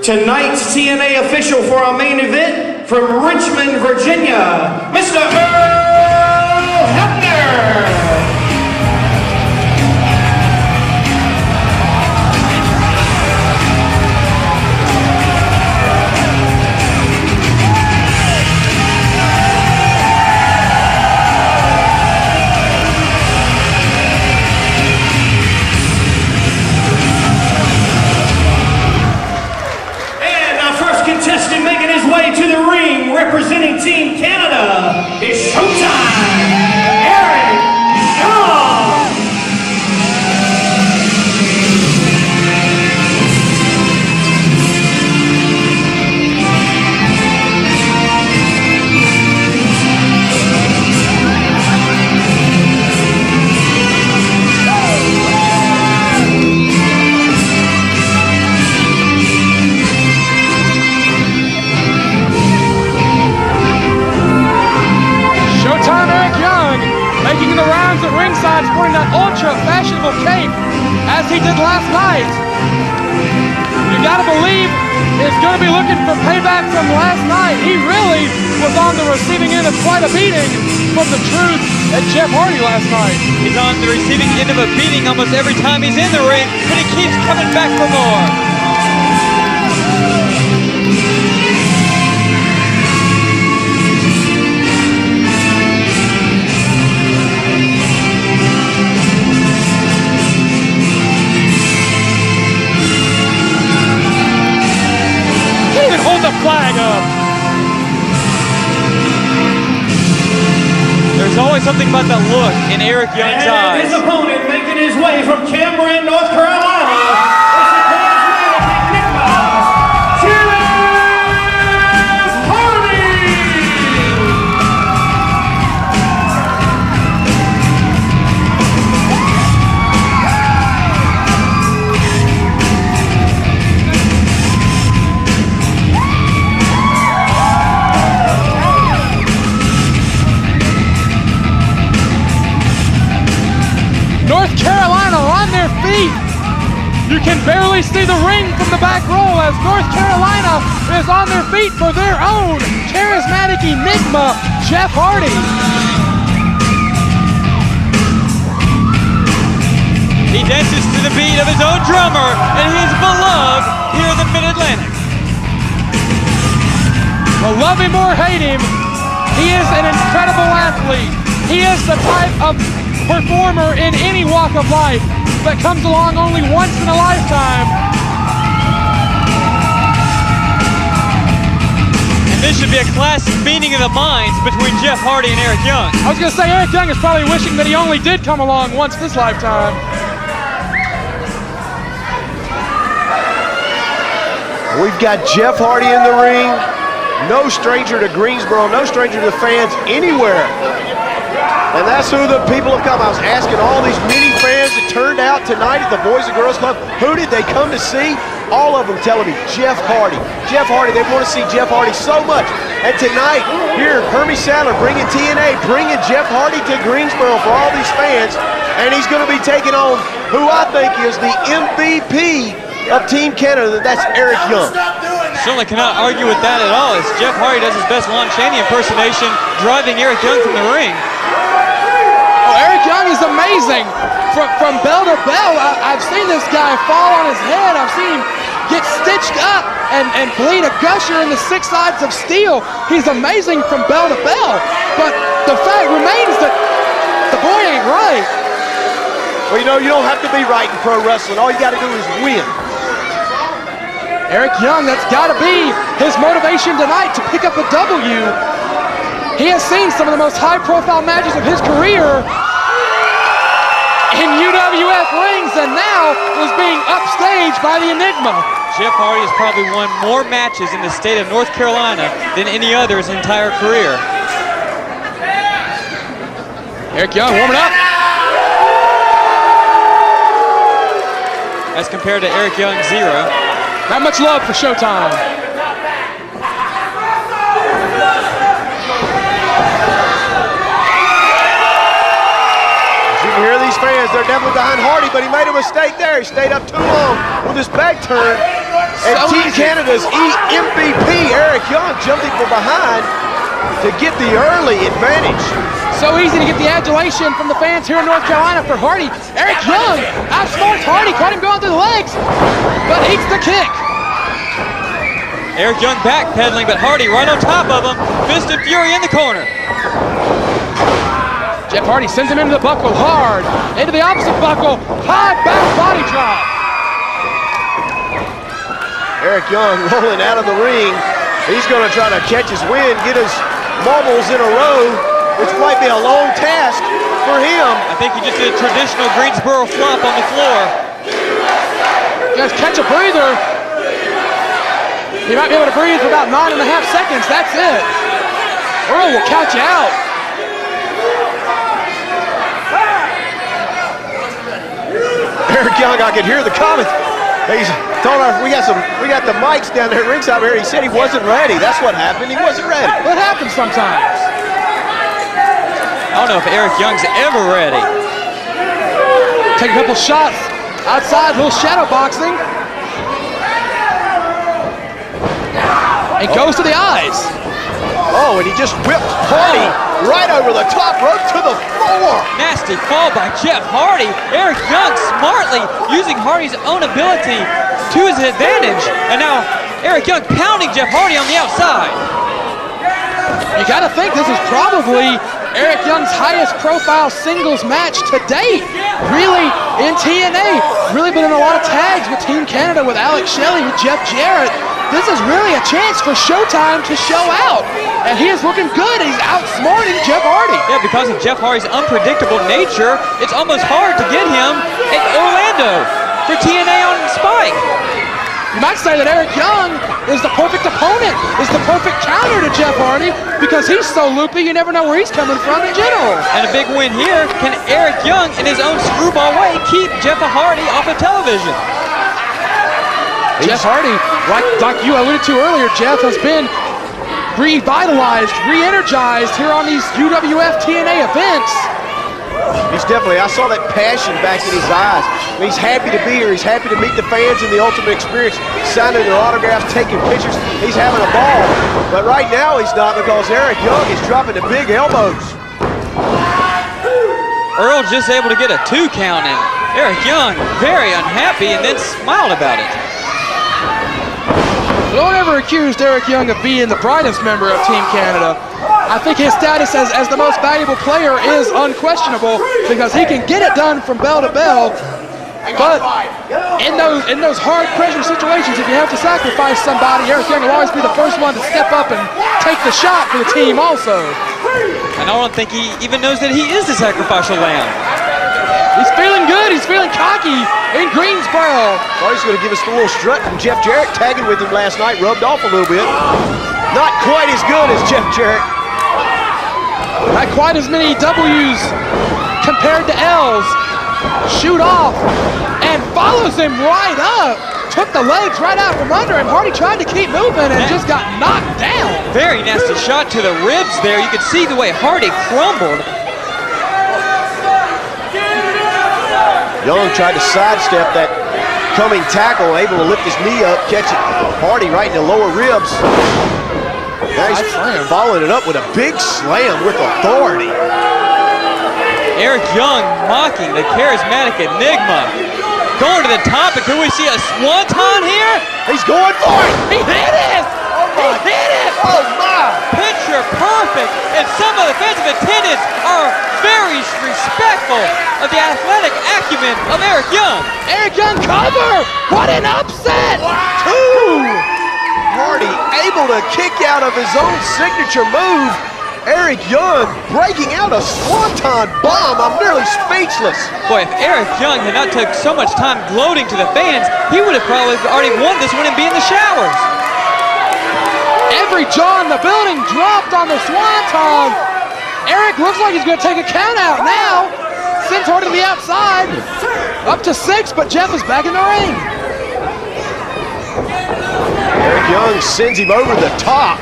Tonight's TNA official for our main event from Richmond, Virginia, Mr. Earl Hebner. Contestant making his way to the ring, representing Team Canada, is Showtime, Eric Young. Making the rounds at ringside, sporting that ultra fashionable cape as he did last night. You gotta believe he's gonna be looking for payback from last night. He really was on the receiving end of quite a beating from the truth at Jeff Hardy last night. He's on the receiving end of a beating almost every time he's in the ring, but he keeps coming back for more. Hold the flag up. There's always something about that look in Eric Young's eyes. His opponent making his way from Cameron, North Carolina. North Carolina on their feet. You can barely see the ring from the back row as North Carolina is on their feet for their own charismatic enigma, Jeff Hardy. He dances to the beat of his own drummer, and he's beloved here in the Mid-Atlantic. Well, love him or hate him, he is an incredible athlete. He is the type of performer in any walk of life that comes along only once in a lifetime. And this should be a classic meeting of the minds between Jeff Hardy and Eric Young. I was going to say, Eric Young is probably wishing that he only did come along once this lifetime. We've got Jeff Hardy in the ring. No stranger to Greensboro, no stranger to the fans anywhere. And that's who the people have come. I was asking all these many fans that turned out tonight at the Boys and Girls Club, who did they come to see? All of them telling me Jeff Hardy. Jeff Hardy, they want to see Jeff Hardy so much. And tonight, here, Hermie Sadler bringing TNA, bringing Jeff Hardy to Greensboro for all these fans. And he's going to be taking on who I think is the MVP of Team Canada. That's Eric Young. Certainly cannot argue with that at all, as Jeff Hardy does his best Lon Chaney impersonation, driving Eric Young from the ring. Eric Young is amazing. From bell to bell, I've seen this guy fall on his head. I've seen him get stitched up and bleed a gusher in the six sides of steel. He's amazing from bell to bell. But the fact remains that the boy ain't right. Well, you know, you don't have to be right in pro wrestling. All you got to do is win. Eric Young, that's got to be his motivation tonight to pick up a W. He has seen some of the most high-profile matches of his career in UWF rings, and now is being upstaged by the Enigma. Jeff Hardy has probably won more matches in the state of North Carolina than any other his entire career. Eric Young warming up. As compared to Eric Young, 0. Not much love for Showtime. As you can hear these fans, they're definitely behind Hardy, but he made a mistake there. He stayed up too long with his back turned. And So Team easy. Canada's MVP, Eric Young, jumping from behind to get the early advantage. So easy to get the adulation from the fans here in North Carolina for Hardy. Eric Young outsmarts Hardy, caught him going through the legs, but eats the kick. Eric Young backpedaling, but Hardy right on top of him. Fist and Fury in the corner. Jeff Hardy sends him into the buckle hard, into the opposite buckle, high back body drop. Eric Young rolling out of the ring. He's going to try to catch his wind, get his marbles in a row, which might be a long task for him. I think he just did a traditional Greensboro flop on the floor. Just catch a breather. He might be able to breathe for about 9.5 seconds. That's it. Earl will count you out. Eric Young, I could hear the comments. He's told us we got the mics down there at ringside here. He said he wasn't ready. That's what happened. He wasn't ready. What happens sometimes? I don't know if Eric Young's ever ready. Take a couple shots outside, little shadow boxing. It goes to the eyes. Oh, and he just whipped Hardy right over the top rope to the floor. Nasty fall by Jeff Hardy. Eric Young smartly using Hardy's own ability to his advantage. And now Eric Young pounding Jeff Hardy on the outside. You gotta think this is probably Eric Young's highest profile singles match to date. Really in TNA. Really been in a lot of tags with Team Canada, with Alex Shelley, with Jeff Jarrett. This is really a chance for Showtime to show out. And he is looking good. He's outsmarting Jeff Hardy. Yeah, because of Jeff Hardy's unpredictable nature, it's almost hard to get him in Orlando for TNA on Spike. You might say that Eric Young is the perfect opponent, is the perfect counter to Jeff Hardy, because he's so loopy you never know where he's coming from in general. And a big win here. Can Eric Young, in his own screwball way, keep Jeff Hardy off of television? Jeff Hardy, like you alluded to earlier, Jeff has been revitalized, re-energized here on these UWF TNA events. He's definitely, I saw that passion back in his eyes. He's happy to be here. He's happy to meet the fans in the Ultimate Experience, signing their autographs, taking pictures. He's having a ball. But right now he's not, because Eric Young is dropping the big elbows. Earl just able to get a 2 count in. Eric Young very unhappy and then smiled about it. No one ever accused Eric Young of being the brightest member of Team Canada. I think his status as the most valuable player is unquestionable, because he can get it done from bell to bell. But in those hard pressure situations, if you have to sacrifice somebody, Eric Young will always be the first one to step up and take the shot for the team also. And I don't think he even knows that he is the sacrificial lamb. He's feeling good. He's feeling cocky in Greensboro. Oh, he's going to give us the little strut from Jeff Jarrett, tagging with him last night, rubbed off a little bit. Not quite as good as Jeff Jarrett. Not quite as many W's compared to L's. Shoot off and follows him right up. Took the legs right out from under him. Hardy tried to keep moving and just got knocked down. Very nasty shot to the ribs there. You could see the way Hardy crumbled. Young tried to sidestep that coming tackle, able to lift his knee up, catch it. Hardy right in the lower ribs. Now he's following it up with a big slam with authority. Eric Young mocking the charismatic Enigma. Going to the top, and can we see a swanton here? He's going for it. He hit it! He hit it! Oh my! Picture perfect, and some of the fans of attendance are very respectful of the athletic acumen of Eric Young. Eric Young cover! What an upset! Two! Hardy able to kick out of his own signature move. Eric Young breaking out a swanton bomb. I'm nearly speechless. Boy, if Eric Young had not took so much time gloating to the fans, he would have probably already won this one and be in the showers. Every jaw in the building dropped on the swanton. Eric looks like he's going to take a count out now. Sends Hardy to the outside. Up to 6, but Jeff is back in the ring. Eric Young sends him over the top.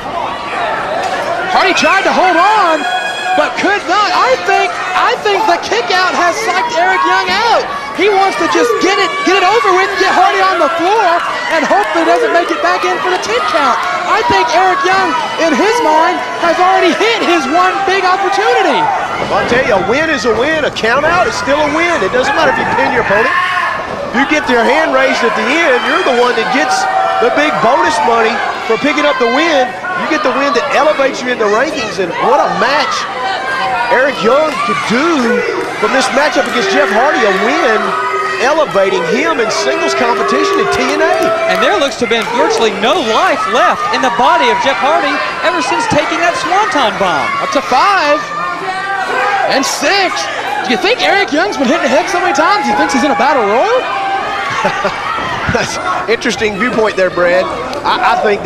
Hardy tried to hold on, but could not. I think the kick out has psyched Eric Young out. He wants to just get it over with, get Hardy on the floor, and hopefully doesn't make it back in for the 10 count. I think Eric Young, in his mind, has already hit his one big opportunity. Well, I'll tell you, a win is a win. A count out is still a win. It doesn't matter if you pin your opponent. If you get your hand raised at the end, you're the one that gets the big bonus money for picking up the win. You get the win that elevates you in the rankings, and what a match Eric Young could do from this matchup against Jeff Hardy, a win elevating him in singles competition in TNA. And there looks to have been virtually no life left in the body of Jeff Hardy ever since taking that Swanton bomb. Up to 5 and 6. Do you think Eric Young's been hitting the head so many times he thinks he's in a battle royal? That's interesting viewpoint there, Brad. I think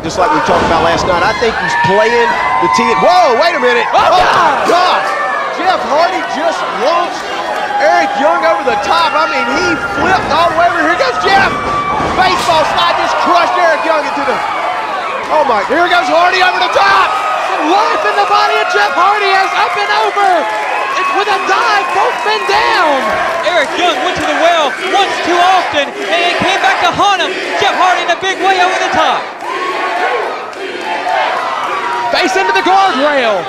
just like we talked about last night, I think he's playing the TNA. Whoa, wait a minute. Oh, my God. Jeff Hardy just launched Eric Young over the top. I mean, he flipped all the way over. Here goes Jeff. Baseball slide just crushed Eric Young into the... Oh my, here goes Hardy over the top. Life in the body of Jeff Hardy as up and over. It's with a dive, both men down. Eric Young went to the well once too often, and it came back to haunt him. Jeff Hardy in a big way over the top. Face into the guardrail.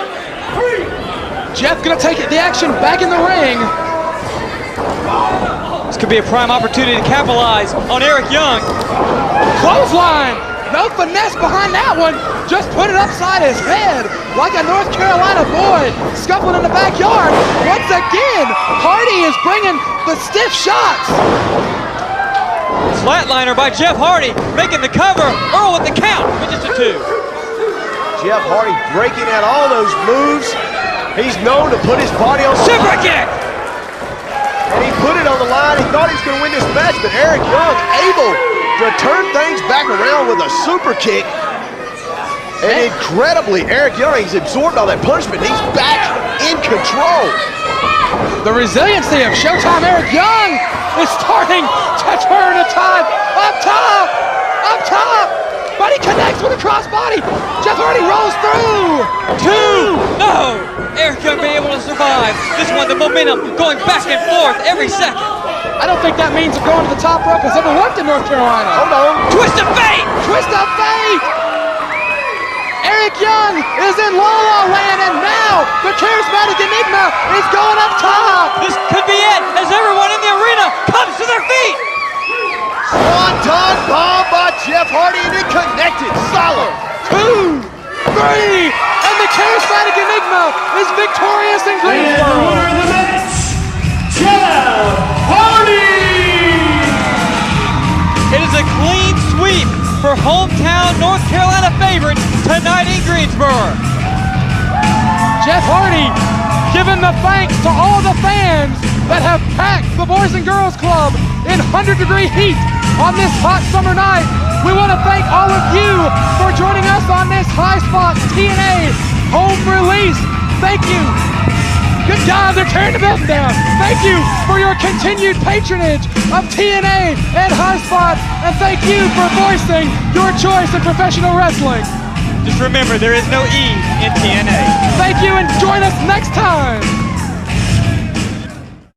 Jeff gonna take the action back in the ring. This could be a prime opportunity to capitalize on Eric Young. Clothesline. No finesse behind that one. Just put it upside his head like a North Carolina boy scuffling in the backyard. Once again, Hardy is bringing the stiff shots. Flatliner by Jeff Hardy, making the cover. Earl with the count, with just a 2. Jeff Hardy breaking out all those moves. He's known to put his body on the Super line. kick! And he put it on the line. He thought he was going to win this match, but Eric Young able to turn things back around with a super kick. And incredibly, Eric Young, he's absorbed all that punishment. He's back in control. The resiliency of Showtime Eric Young is starting to turn the tide. Up top! Up top! But he connects with a crossbody. Jeff Hardy rolls through. 2! No! Eric Young being able to survive. This one, the momentum going back and forth every second. I don't think that means going to the top rope has ever worked in North Carolina. Hold on. Twist of fate! Twist of fate! Eric Young is in La La Land, and now the charismatic Enigma is going up top. This could be it as everyone in the arena comes to their feet. Swanton bomb by Jeff Hardy, and it connected. Solid. 2, 3, and the charismatic Enigma is victorious in And the Greensboro. winner of the match, Jeff Hardy! It is a clean sweep for hometown North Carolina favorites tonight in Greensboro. Jeff Hardy giving the thanks to all the fans that have packed the Boys and Girls Club in 100-degree heat on this hot summer night. We want to thank all of you for joining us on this High Spots TNA home release. Thank you. Good God, they're tearing the building down. Thank you for your continued patronage of TNA and High Spots, and thank you for voicing your choice in professional wrestling. Just remember, there is no E in TNA. Thank you, and join us next time.